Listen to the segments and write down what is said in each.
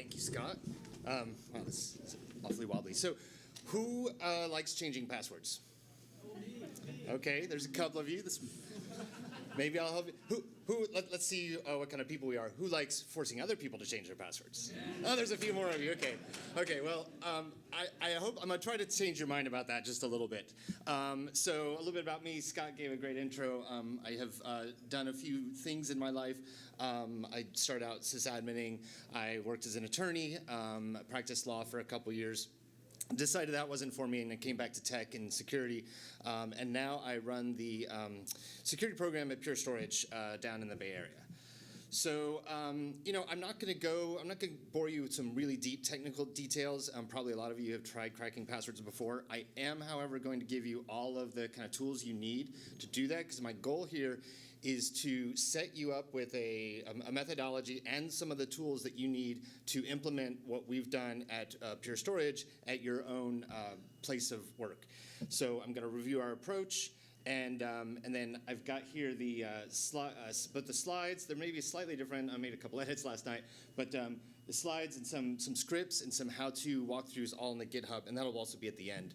Thank you, Scott. Wow, this is awfully wobbly. So, who likes changing passwords? Okay, there's a couple of you. Maybe I'll help you. Let's see what kind of people we are. Who likes forcing other people to change their passwords? Oh, there's a few more of you. Okay. Okay, well, I hope I'm going to try to change your mind about that just a little bit. So a little bit about me. Scott gave a great intro. I have done a few things in my life. I started out sysadmining. I worked as an attorney, practiced law for a couple years. Decided that wasn't for me, and I came back to tech and security, and now I run the security program at Pure Storage down in the Bay Area. So, you know, I'm not going to bore you with some really deep technical details. Probably a lot of you have tried cracking passwords before. I am, however, going to give you all of the kind of tools you need to do that, because my goal here is to set you up with a methodology and some of the tools that you need to implement what we've done at Pure Storage at your own place of work. So I'm going to review our approach, and then I've got here the but the slides. They may be slightly different. I made a couple edits last night, but the slides and some scripts and some how-to walkthroughs all in the GitHub, and that'll also be at the end.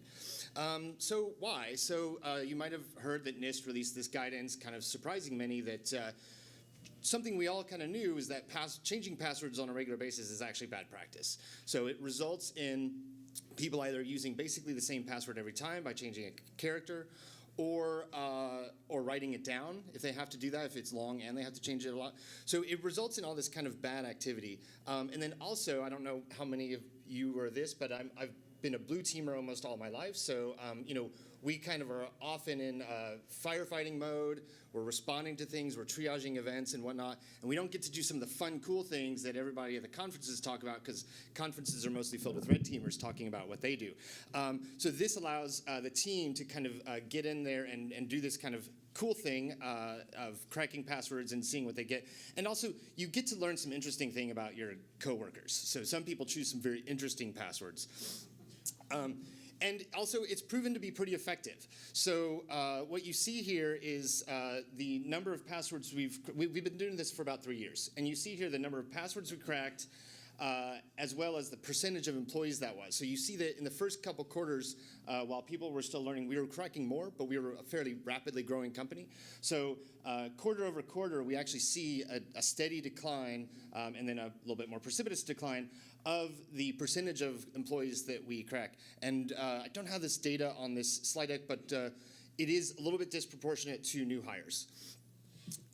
So why? So you might have heard that NIST released this guidance, kind of surprising many, that something we all kind of knew is that changing passwords on a regular basis is actually bad practice. So it results in people either using basically the same password every time by changing a character, or writing it down if they have to do that, if it's long and they have to change it a lot. So it results in all this kind of bad activity. And then also, I don't know how many of you are this, but I've been a blue teamer almost all my life. So, you know, we kind of are often in firefighting mode. We're responding to things. We're triaging events and whatnot. And we don't get to do some of the fun, cool things that everybody at the conferences talk about, because conferences are mostly filled with red teamers talking about what they do. So this allows the team to kind of get in there and do this kind of cool thing of cracking passwords and seeing what they get. And also, you get to learn some interesting thing about your coworkers. So some people choose some very interesting passwords. And also, it's proven to be pretty effective. So what you see here is the number of passwords we've been doing this for about 3 years. And you see here the number of passwords we cracked, as well as the percentage of employees that was. So you see that in the first couple quarters, while people were still learning, we were cracking more, but we were a fairly rapidly growing company. So quarter over quarter, we actually see a steady decline, and then a little bit more precipitous decline of the percentage of employees that we crack. And I don't have this data on this slide deck, but it is a little bit disproportionate to new hires.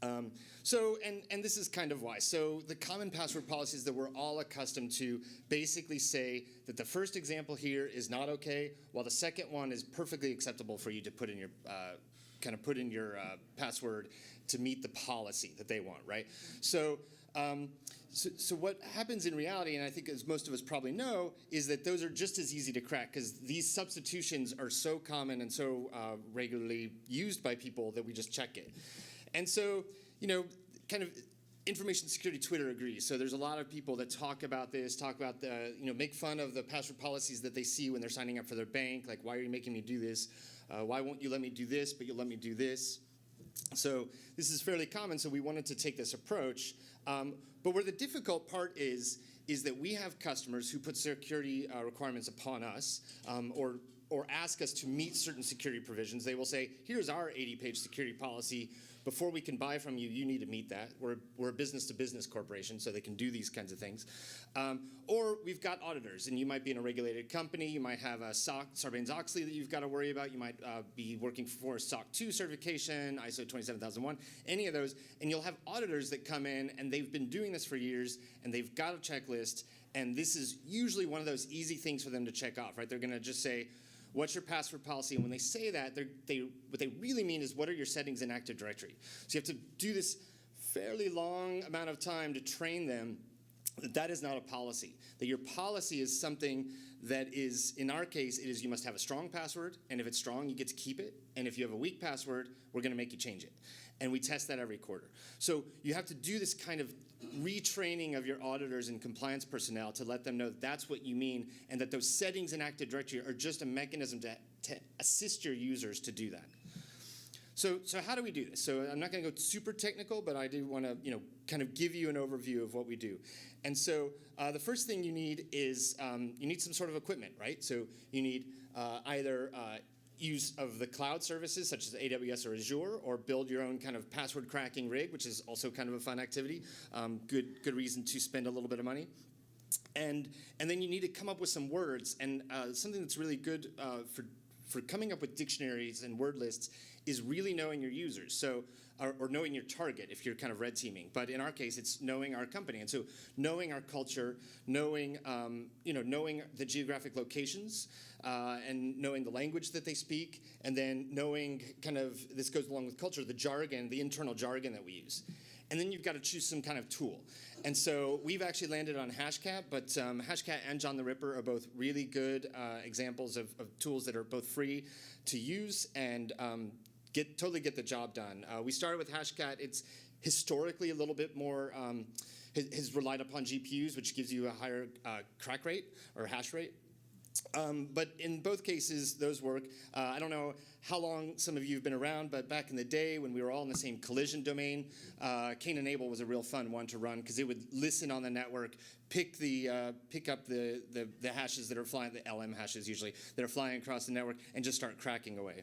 And this is kind of why. So the common password policies that we're all accustomed to basically say that the first example here is not okay, while the second one is perfectly acceptable for you to put in your password to meet the policy that they want, right? So what happens in reality, and I think as most of us probably know, is that those are just as easy to crack, because these substitutions are so common and so regularly used by people that we just check it. And so, you know, kind of information security Twitter agrees. So there's a lot of people that talk about this, make fun of the password policies that they see when they're signing up for their bank. Like, why are you making me do this? Why won't you let me do this, but you'll let me do this? So this is fairly common, so we wanted to take this approach. But where the difficult part is that we have customers who put security requirements upon us, or ask us to meet certain security provisions. They will say, here's our 80-page security policy. Before we can buy from you, you need to meet that. We're a business-to-business corporation, so they can do these kinds of things. Or we've got auditors, and you might be in a regulated company. You might have a SOC, Sarbanes-Oxley, that you've got to worry about. You might be working for a SOC 2 certification, ISO 27001, any of those. And you'll have auditors that come in, and they've been doing this for years, and they've got a checklist. And this is usually one of those easy things for them to check off, right? They're going to just say, what's your password policy? And when they say that, what they really mean is, what are your settings in Active Directory? So you have to do this fairly long amount of time to train them that is not a policy. That your policy is something that is, in our case, it is you must have a strong password, and if it's strong, you get to keep it. And if you have a weak password, we're going to make you change it. And we test that every quarter. So you have to do this kind of retraining of your auditors and compliance personnel to let them know that that's what you mean, and that those settings in Active Directory are just a mechanism to assist your users to do that. So how do we do this? So I'm not going to go super technical, but I do want to, kind of give you an overview of what we do. And so the first thing you need is you need some sort of equipment, right? So you need either use of the cloud services such as AWS or Azure, or build your own kind of password cracking rig, which is also kind of a fun activity. Good reason to spend a little bit of money. And then you need to come up with some words. And something that's really good for coming up with dictionaries and word lists is really knowing your users. So, or knowing your target if you're kind of red teaming. But in our case, it's knowing our company. And so knowing our culture, knowing, knowing the geographic locations, and knowing the language that they speak, and then knowing kind of, this goes along with culture, the jargon, the internal jargon that we use. And then you've got to choose some kind of tool. And so we've actually landed on Hashcat, but Hashcat and John the Ripper are both really good examples of tools that are both free to use and totally get the job done. We started with Hashcat. It's historically a little bit more, has relied upon GPUs, which gives you a higher crack rate or hash rate. But in both cases, those work. I don't know how long some of you have been around, but back in the day when we were all in the same collision domain, Cain and Abel was a real fun one to run because it would listen on the network, pick up the hashes that are flying, the LM hashes usually, that are flying across the network, and just start cracking away.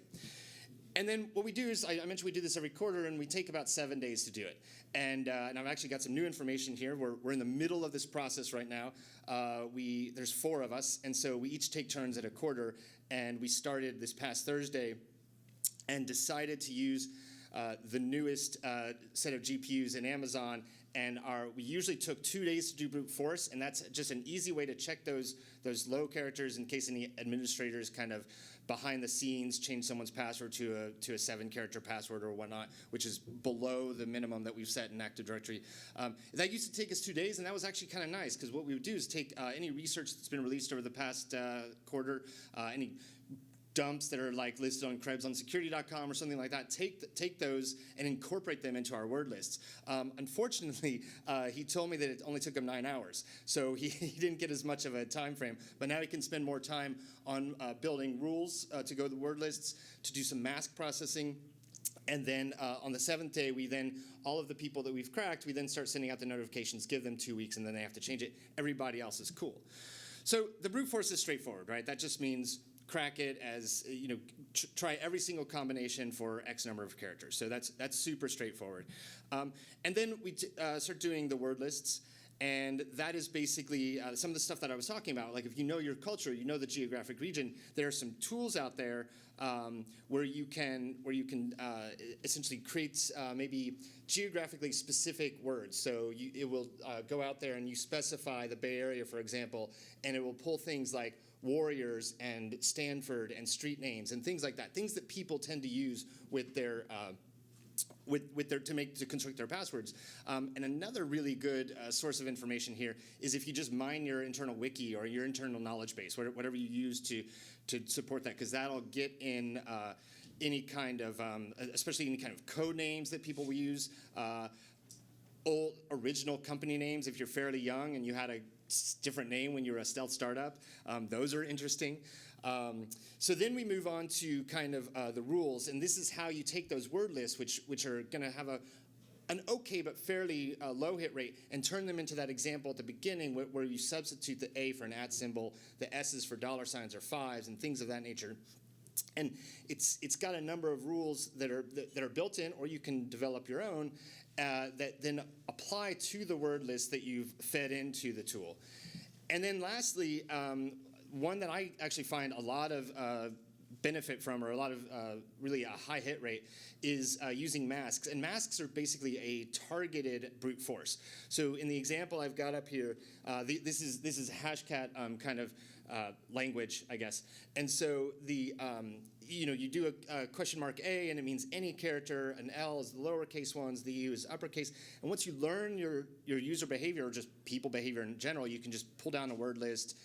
And then what we do is, I mentioned we do this every quarter, and we take about 7 days to do it. And I've actually got some new information here. We're in the middle of this process right now. There's 4 of us, and so we each take turns at a quarter. And we started this past Thursday and decided to use the newest set of GPUs in Amazon. And we usually took 2 days to do brute force, and that's just an easy way to check those low characters in case any administrators kind of behind the scenes change someone's password to a 7-character password or whatnot, which is below the minimum that we've set in Active Directory. That used to take us 2 days, and that was actually kind of nice because what we would do is take any research that's been released over the past quarter, any dumps that are like listed on Krebs on security.com or something like that, take those and incorporate them into our word lists. Unfortunately, he told me that it only took him 9 hours, so he didn't get as much of a time frame, but now he can spend more time on building rules to go to the word lists, to do some mask processing. And then on the 7th day, all of the people that we've cracked, we then start sending out the notifications, give them 2 weeks, and then they have to change it. Everybody else is cool. So the brute force is straightforward, right? That just means crack it as, try every single combination for X number of characters. So that's super straightforward. And then we start doing the word lists. And that is basically some of the stuff that I was talking about. Like if you know your culture, you know the geographic region, there are some tools out there where you can essentially create maybe geographically specific words. So it will go out there and you specify the Bay Area, for example, and it will pull things like Warriors and Stanford and street names and things like that. Things that people tend to use with their to construct their passwords. And another really good source of information here is if you just mine your internal wiki or your internal knowledge base, whatever you use to support that, because that'll get in any kind of, especially any kind of code names that people will use, old original company names if you're fairly young and you had a different name when you were a stealth startup. Those are interesting. So then we move on to kind of the rules, and this is how you take those word lists, which are going to have an okay but fairly low hit rate, and turn them into that example at the beginning where you substitute the A for an @ symbol, the S's for $ or 5s, and things of that nature. And it's got a number of rules that are built in, or you can develop your own, that then apply to the word list that you've fed into the tool. And then lastly, one that I actually find a lot of benefit from, or a lot of really a high hit rate, is using masks. And masks are basically a targeted brute force. So in the example I've got up here, this is Hashcat kind of language, I guess. And so you do a question mark A, and it means any character. An L is the lowercase ones. The U is uppercase. And once you learn your user behavior, or just people behavior in general, you can just pull down a word list,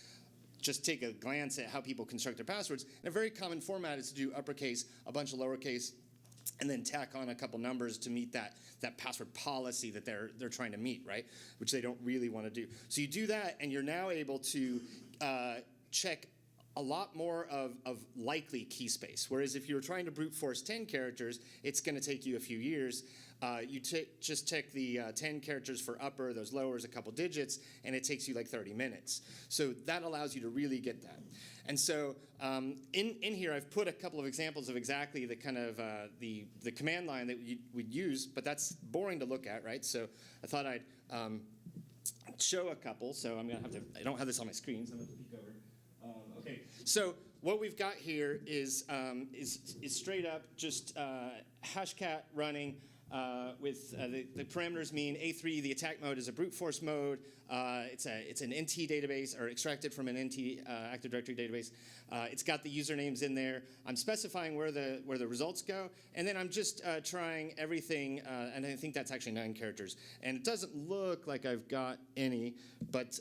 just take a glance at how people construct their passwords. And a very common format is to do uppercase, a bunch of lowercase, and then tack on a couple numbers to meet that password policy that they're trying to meet, right? Which they don't really want to do. So you do that, and you're now able to check a lot more of likely key space. Whereas if you were trying to brute force 10 characters, it's going to take you a few years. You just check the 10 characters for upper, those lowers a couple digits, and it takes you like 30 minutes. So that allows you to really get that. And so in here, I've put a couple of examples of exactly the kind of the command line that we'd use, but that's boring to look at, right? So I thought I'd show a couple. So I'm going to have to, I don't have this on my screen, so I'm going to peek over. Okay, so what we've got here is straight up just hashcat running with the parameters mean A3, the attack mode is a brute force mode. It's an NT database, or extracted from an NT Active Directory database. It's got the usernames in there. I'm specifying where the results go, and then I'm just trying everything, and I think that's actually 9 characters. And it doesn't look like I've got any, but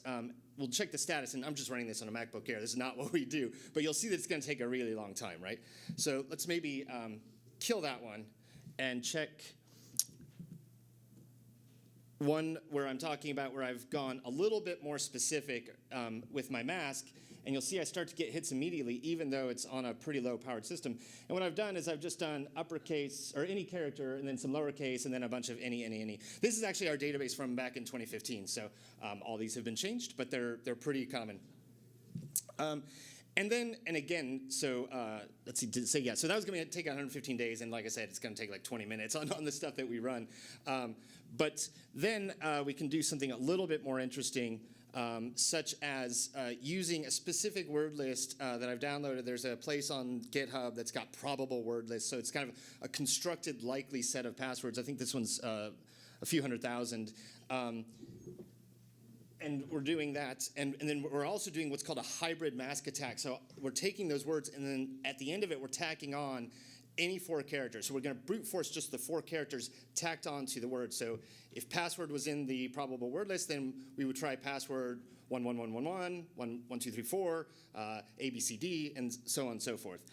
we'll check the status, and I'm just running this on a MacBook Air. This is not what we do, but you'll see that it's going to take a really long time, right? So let's maybe kill that one and check one where I'm talking about where I've gone a little bit more specific with my mask, and you'll see I start to get hits immediately, even though it's on a pretty low-powered system. And what I've done is I've just done uppercase, or any character, and then some lowercase, and then a bunch of any. This is actually our database from back in 2015, so all these have been changed, but they're pretty common. And then, and again, so let's see, so yeah, so that was going to take 115 days, and like I said, it's going to take like 20 minutes on the stuff that we run. But then we can do something a little bit more interesting, such as using a specific word list that I've downloaded. There's a place on GitHub that's got probable word lists, so it's kind of a constructed likely set of passwords. I think this one's a few 100,000. And we're doing that, and then we're also doing what's called a hybrid mask attack. So we're taking those words, and then at the end of it, we're tacking on any 4 characters. So we're going to brute force just the 4 characters tacked on to the word. So if password was in the probable word list, then we would try password 11111, 11234, ABCD, and so on and so forth.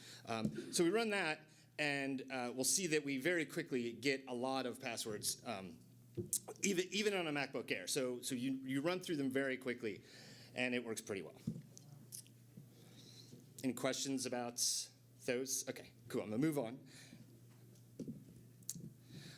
So we run that, and we'll see that we very quickly get a lot of passwords, even on a MacBook Air. So you run through them very quickly, and it works pretty well. Any questions about those? Okay, cool. I'm going to move on.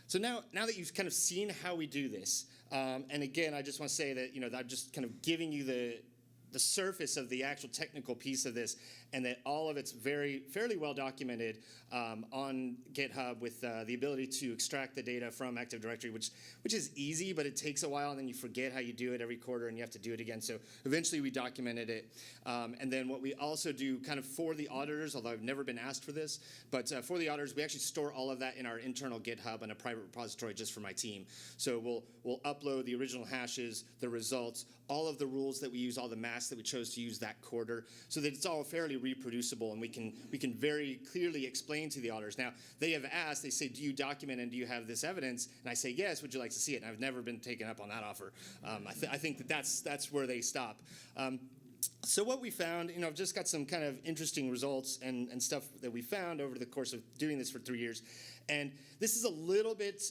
So now that you've kind of seen how we do this, and again, I just want to say that I'm just kind of giving you the surface of the actual technical piece of this, and that all of it's fairly well documented on GitHub with the ability to extract the data from Active Directory, which is easy, but it takes a while, and then you forget how you do it every quarter, and you have to do it again. So eventually we documented it. And then what we also do kind of for the auditors, although I've never been asked for this, but for the auditors, we actually store all of that in our internal GitHub and a private repository just for my team. So we'll upload the original hashes, the results, all of the rules that we use, all the masks that we chose to use that quarter, so that it's all fairly reproducible, and we can very clearly explain to the auditors. Now, they have asked, they say, do you document and do you have this evidence? And I say, yes, would you like to see it? And I've never been taken up on that offer. I think that's where they stop. So what we found, I've just got some kind of interesting results and stuff that we found over the course of doing this for 3 years. And this is a little bit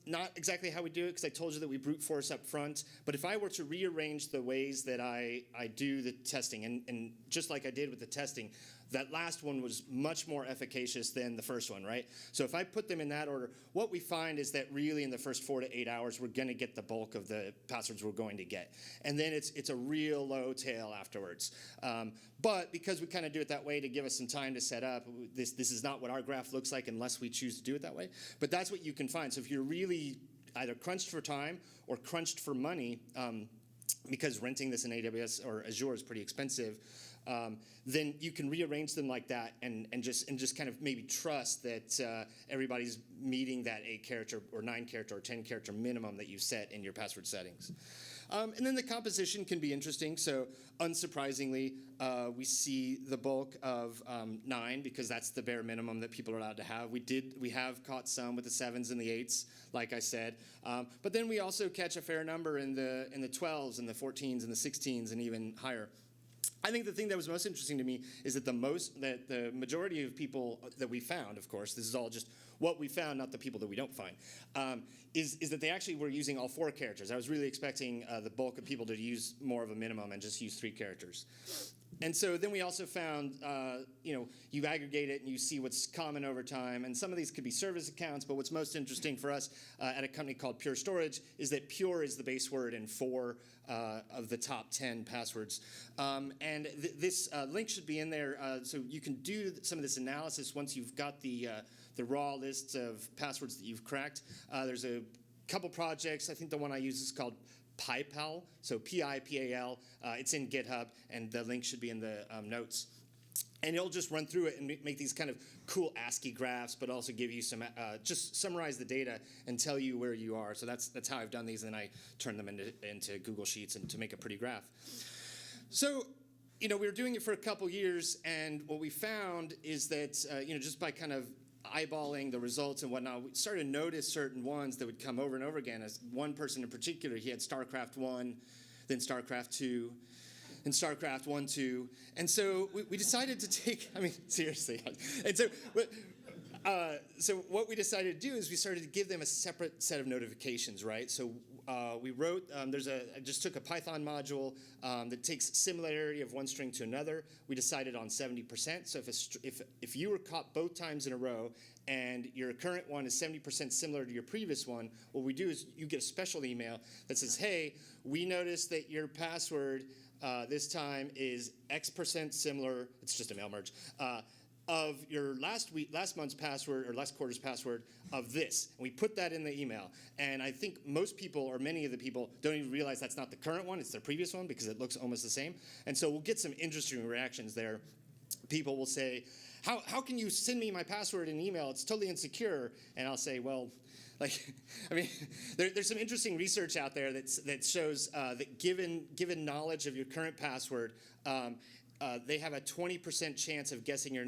not exactly how we do it, because I told you that we brute force up front. But if I were to rearrange the ways that I do the testing, and just like I did with the testing, that last one was much more efficacious than the first one, right? So if I put them in that order, what we find is that really in the first 4 to 8 hours, we're going to get the bulk of the passwords we're going to get. And then it's a real low tail afterwards. But because we kind of do it that way to give us some time to set up, this is not what our graph looks like unless we choose to do it that way. But that's what you can find. So if you're really either crunched for time or crunched for money, because renting this in AWS or Azure is pretty expensive, then you can rearrange them like that and just kind of maybe trust that everybody's meeting that 8 character or 9 character or 10 character minimum that you set in your password settings. And then the composition can be interesting. So unsurprisingly, we see the bulk of 9 because that's the bare minimum that people are allowed to have. We have caught some with the 7s and the 8s, like I said. But then we also catch a fair number in the 12s and the 14s and the 16s and even higher. I think the thing that was most interesting to me is that the majority of people that we found, of course, this is all just what we found, not the people that we don't find, is that they actually were using all 4 characters. I was really expecting the bulk of people to use more of a minimum and just use 3 characters. And so then we also found, you aggregate it and you see what's common over time. And some of these could be service accounts, but what's most interesting for us at a company called Pure Storage is that Pure is the base word in 4 of the top 10 passwords. And this link should be in there so you can do some of this analysis once you've got the raw lists of passwords that you've cracked. There's a couple projects. I think the one I use is called PIPAL, so P-I-P-A-L. It's in GitHub, and the link should be in the notes. And it'll just run through it and make these kind of cool ASCII graphs, but also give you some, just summarize the data and tell you where you are. So that's how I've done these, and then I turn them into Google Sheets and to make a pretty graph. So, we were doing it for a couple years, and what we found is that, just by kind of eyeballing the results and whatnot, we started to notice certain ones that would come over and over again. As one person in particular, he had StarCraft 1, then StarCraft 2, and StarCraft 1, 2. And so we decided to take, seriously. And so what we decided to do is we started to give them a separate set of notifications, right? So we wrote, I just took a Python module that takes similarity of one string to another. We decided on 70%. So if you were caught both times in a row and your current one is 70% similar to your previous one, what we do is you get a special email that says, hey, we noticed that your password this time is X% similar, it's just a mail merge, of your last month's password or last quarter's password of this. And we put that in the email. And I think most people, or many of the people, don't even realize that's not the current one, it's their previous one because it looks almost the same. And so we'll get some interesting reactions there. People will say, how can you send me my password in email? It's totally insecure. And I'll say, well, there's some interesting research out there that shows that given knowledge of your current password, they have a 20% chance of guessing your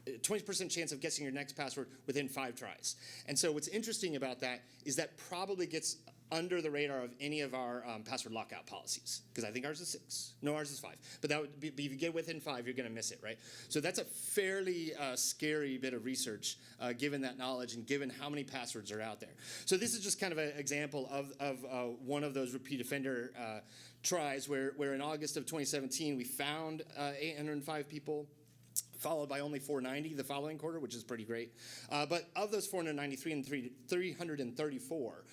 20% chance of guessing your next password within 5 tries. And so what's interesting about that is that probably gets under the radar of any of our password lockout policies, because I think ours is 6. No, ours is 5. But that would be, if you get within 5, you're going to miss it, right? So that's a fairly scary bit of research, given that knowledge and given how many passwords are out there. So this is just kind of an example of one of those repeat offender tries where in August of 2017 we found 805 people, followed by only 490 the following quarter, which is pretty great. But of those 493 and 334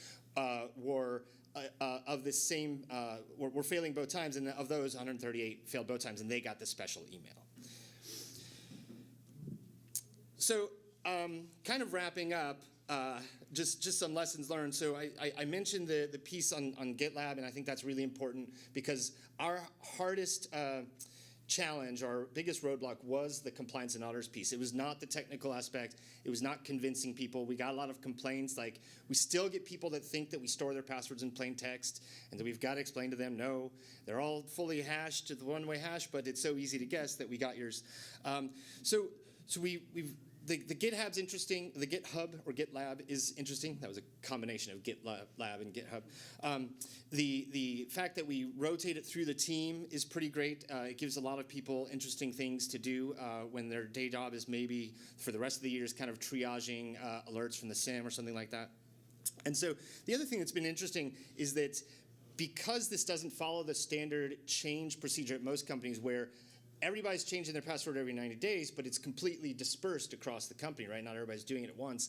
were of this same, were failing both times, and of those 138 failed both times, and they got the special email. So kind of wrapping up, just some lessons learned. So I mentioned the piece on GitLab, and I think that's really important because our hardest challenge, our biggest roadblock was the compliance and auditors piece. It was not the technical aspect. It was not convincing people. We got a lot of complaints, like we still get people that think that we store their passwords in plain text and that we've got to explain to them, no, they're all fully hashed to the one-way hash, but it's so easy to guess that we got yours. So the GitHub's interesting. The GitHub or GitLab is interesting. That was a combination of GitLab and GitHub. The fact that we rotate it through the team is pretty great. It gives a lot of people interesting things to do when their day job is maybe for the rest of the year is kind of triaging alerts from the SIM or something like that. And so the other thing that's been interesting is that because this doesn't follow the standard change procedure at most companies where everybody's changing their password every 90 days, but it's completely dispersed across the company, right? Not everybody's doing it at once.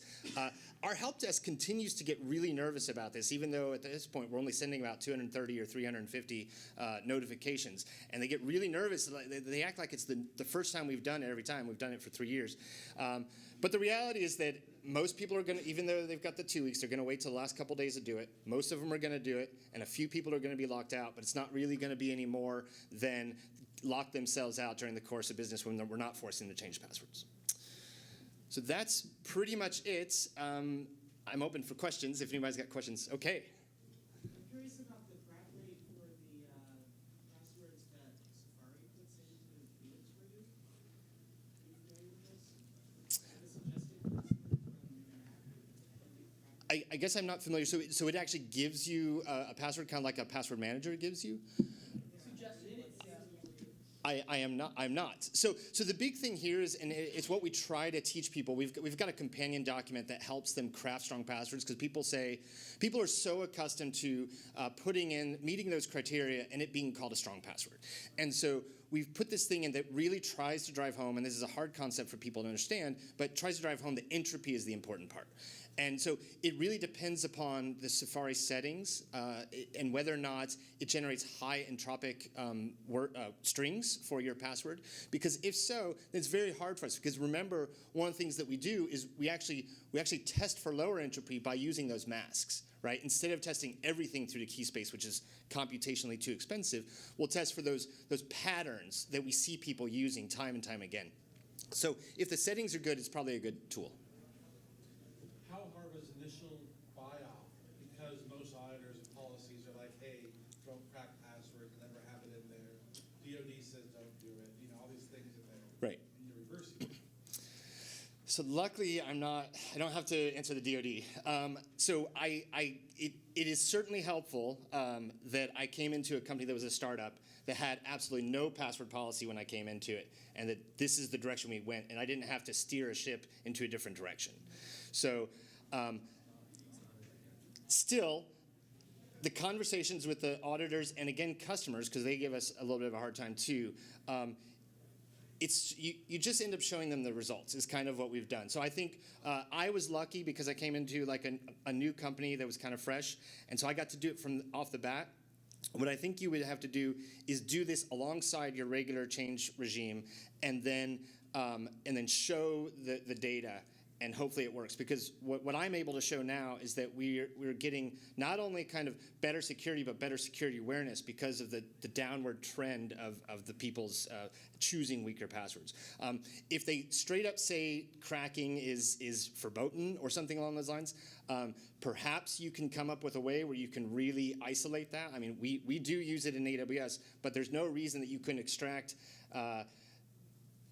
Our help desk continues to get really nervous about this, even though at this point we're only sending about 230 or 350 notifications. And they get really nervous. They act like it's the first time we've done it every time. We've done it for 3 years. But the reality is that most people are going to, even though they've got the 2 weeks, they're going to wait till the last couple days to do it. Most of them are going to do it, and a few people are going to be locked out, but it's not really going to be any more than lock themselves out during the course of business when we're not forcing them to change passwords. So that's pretty much it. I'm open for questions if anybody's got questions. Okay. I'm curious about the crack rate for the passwords that Safari puts into Felix for you. Are you familiar with this? The suggested password from your app. I guess I'm not familiar. So it actually gives you a password, kind of like a password manager gives you? I am not. I'm not. So the big thing here is, and it's what we try to teach people. We've got a companion document that helps them craft strong passwords, because people are so accustomed to meeting those criteria and it being called a strong password. And so we've put this thing in that really tries to drive home, and this is a hard concept for people to understand, but tries to drive home that entropy is the important part. And so it really depends upon the Safari settings and whether or not it generates high entropic strings for your password. Because if so, then it's very hard for us. Because remember, one of the things that we do is we actually test for lower entropy by using those masks, right? Instead of testing everything through the key space, which is computationally too expensive, we'll test for those patterns that we see people using time and time again. So if the settings are good, it's probably a good tool. How hard was initial buy-off? Because most auditors and policies are like, hey, don't crack passwords, never have it in there. DoD says don't do it. You know, all these things in there. Right. And you're reversing it. So luckily, I don't have to answer the DoD. It is certainly helpful that I came into a company that was a startup that had absolutely no password policy when I came into it, and that this is the direction we went, and I didn't have to steer a ship into a different direction. So still, the conversations with the auditors, and again, customers, because they give us a little bit of a hard time too, you just end up showing them the results is kind of what we've done. So I think I was lucky because I came into like a new company that was kind of fresh, and so I got to do it from off the bat. What I think you would have to do is do this alongside your regular change regime, and then show the data, and hopefully it works. Because what I'm able to show now is that we're getting not only kind of better security, but better security awareness because of the downward trend of the people's choosing weaker passwords. If they straight up say cracking is verboten or something along those lines, perhaps you can come up with a way where you can really isolate that. I mean, we do use it in AWS, but there's no reason that you couldn't extract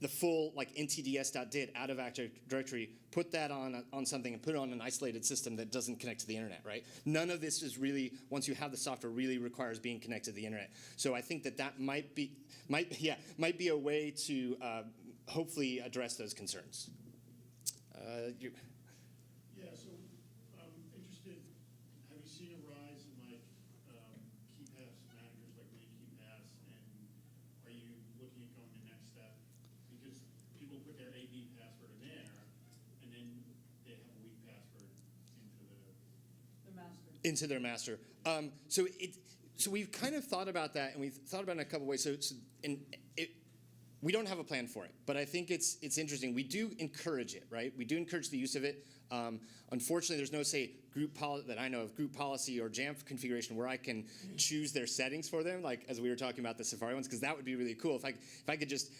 the full like ntds.dit out of Active Directory, put that on something, and put it on an isolated system that doesn't connect to the internet, right? None of this is really, once you have the software, really requires being connected to the internet. So I think that might be a way to hopefully address those concerns. Yeah, so I'm interested, have you seen a rise in like KeyPass managers like KeyPass, and are you looking at going the next step? Because people put their AB password in there, and then they have a weak password The master. into their master. So we've kind of thought about that, and we've thought about it in a couple ways. We don't have a plan for it, but I think it's interesting. We do encourage it, right? We do encourage the use of it. Unfortunately, there's no, say, that I know of, group policy or Jamf configuration where I can choose their settings for them, like as we were talking about the Safari ones, because that would be really cool. If I could just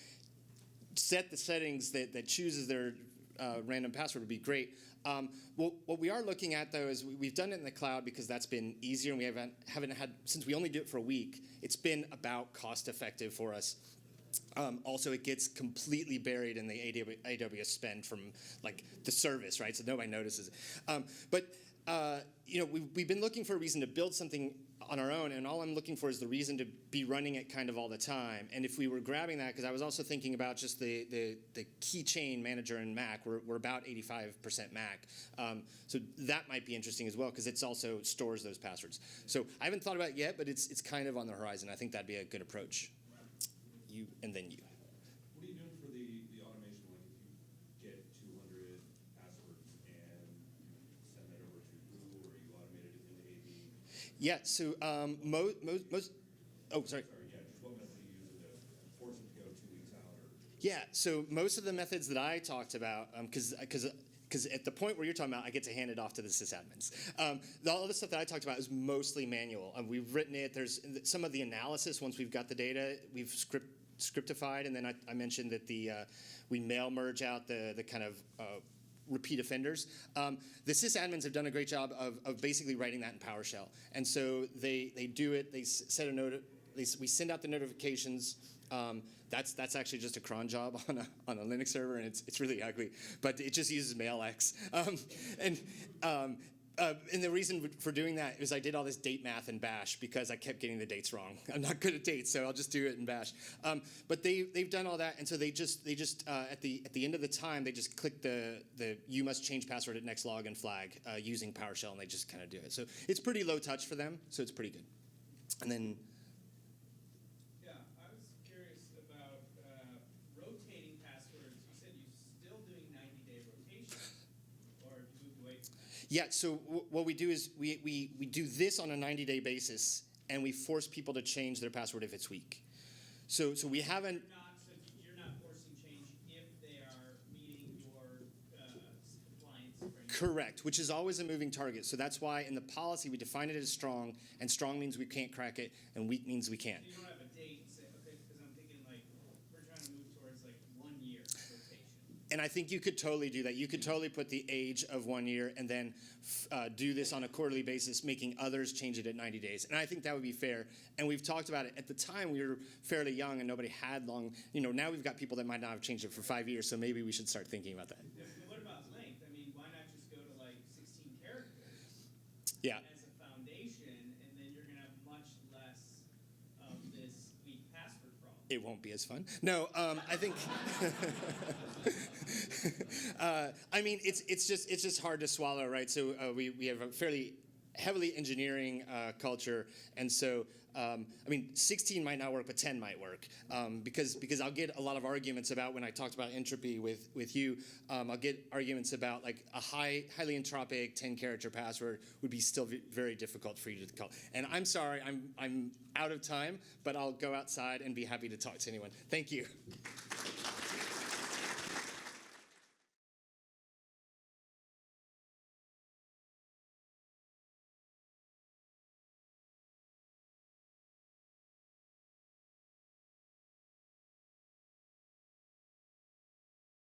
set the settings that chooses their random password would be great. What we are looking at, though, is we've done it in the cloud because that's been easier, and we haven't had, since we only do it for a week, it's been about cost effective for us. Also, it gets completely buried in the AWS spend from like the service, right? So nobody notices it. We've been looking for a reason to build something on our own, and all I'm looking for is the reason to be running it kind of all the time. And if we were grabbing that, because I was also thinking about just the keychain manager in Mac, we're about 85% Mac. So that might be interesting as well, because it also stores those passwords. So I haven't thought about it yet, but it's kind of on the horizon. I think that'd be a good approach. You and then you. What are you doing for the automation? Like if you get 200 passwords and send that over to who, or you automated it into AB? Yeah, so most oh, sorry. Sorry, yeah, just what method are you using to force it to go 2 weeks out? Or? Yeah, so most of the methods that I talked about, because at the point where you're talking about, I get to hand it off to the sysadmins. All the stuff that I talked about is mostly manual. We've written it. There's some of the analysis, once we've got the data, we've scriptified, and then I mentioned that we mail merge out the kind of repeat offenders. The sysadmins have done a great job of basically writing that in PowerShell, and so they do it. They set a note. We send out the notifications. That's actually just a cron job on a Linux server, and it's really ugly, but it just uses mailx. And the reason for doing that is I did all this date math in Bash because I kept getting the dates wrong. I'm not good at dates, so I'll just do it in Bash. But they've done all that, and so they just at the end of the time they just click the you must change password at next login flag using PowerShell, and they just kind of do it. So it's pretty low touch for them, so it's pretty good. And then. Yeah, I was curious about rotating passwords. You said you're still doing 90-day rotation, or have you moved away from that? Yeah, so what we do is we do this on a 90-day basis, and we force people to change their password if it's weak. So we haven't. You're not forcing change if they are meeting your compliance framework. Correct, which is always a moving target. So that's why in the policy we define it as strong, and strong means we can't crack it, and weak means we can. So you don't have a date and say, okay, because I'm thinking like we're trying to move towards like 1 year rotation. And I think you could totally do that. You could totally put the age of 1 year and then do this on a quarterly basis, making others change it at 90 days. And I think that would be fair. And we've talked about it. At the time, we were fairly young and nobody had long. Now we've got people that might not have changed it for 5 years, so maybe we should start thinking about that. Yeah, but what about length? I mean, why not just go to like 16 characters Yeah. as a foundation, and then you're going to have much less of this weak password problem? It won't be as fun. No, I think. I mean, it's just hard to swallow, right? So we have a fairly heavily engineering culture, and so I mean, 16 might not work, but 10 might work because I'll get a lot of arguments about when I talked about entropy with you. I'll get arguments about like a highly entropic 10-character password would be still very difficult for you to call. And I'm sorry, I'm out of time, but I'll go outside and be happy to talk to anyone. Thank you.